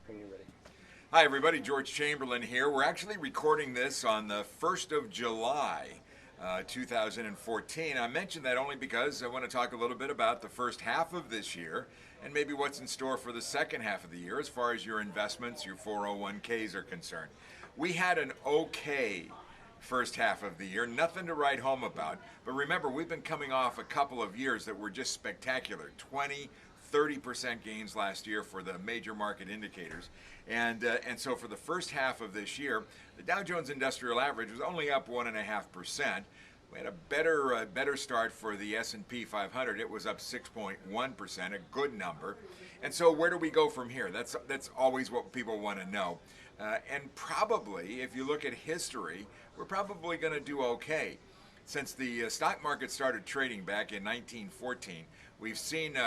when you're ready. Hi everybody, George Chamberlain here. We're actually recording this on the 1st of July, 2014. I mention that only because I want to talk a little bit about the first half of this year and maybe what's in store for the second half of the year as far as your investments, your 401ks are concerned. We had an okay first half of the year, nothing to write home about. But remember, we've been coming off a couple of years that were just spectacular. 30% gains last year for the major market indicators. And so for the first half of this year, the Dow Jones Industrial Average was only up 1.5%. We had a better start for the S&P 500. It was up 6.1%, a good number. And so where do we go from here? That's always what people want to know. And probably, if you look at history, we're probably going to do okay. Since the stock market started trading back in 1914, we've seen,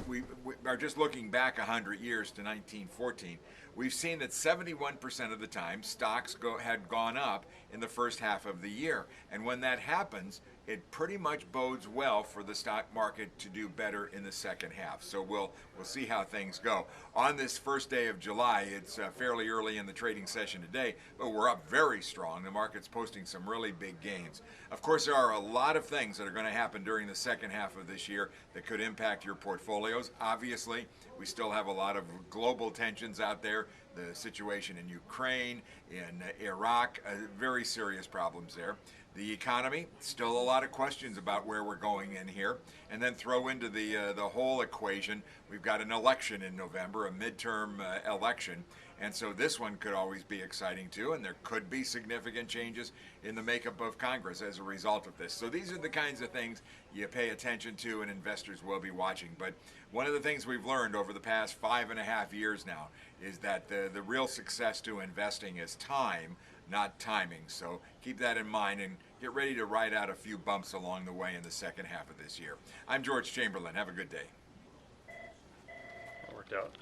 we are just looking back 100 years to 1914, we've seen that 71% of the time stocks had gone up in the first half of the year. And when that happens, it pretty much bodes well for the stock market to do better in the second half. So we'll see how things go. On this first day of July, it's fairly early in the trading session today, but we're up very strong. The market's posting some really big gains. Of course, there are a lot of things that are going to happen during the second half of this year that could impact your portfolios. Obviously, we still have a lot of global tensions out there. The situation in Ukraine, in Iraq, very serious problems there. The economy, still a lot of questions about where we're going in here. And then throw into the whole equation, we've got an election in November, a midterm election. And so this one could always be exciting too, and there could be significant changes in the makeup of Congress as a result of this. So these are the kinds of things you pay attention to and investors will be watching. But one of the things we've learned over the past 5.5 years now is that the real success to investing is time, not timing. So keep that in mind and get ready to ride out a few bumps along the way in the second half of this year. I'm George Chamberlain. Have a good day. That worked out.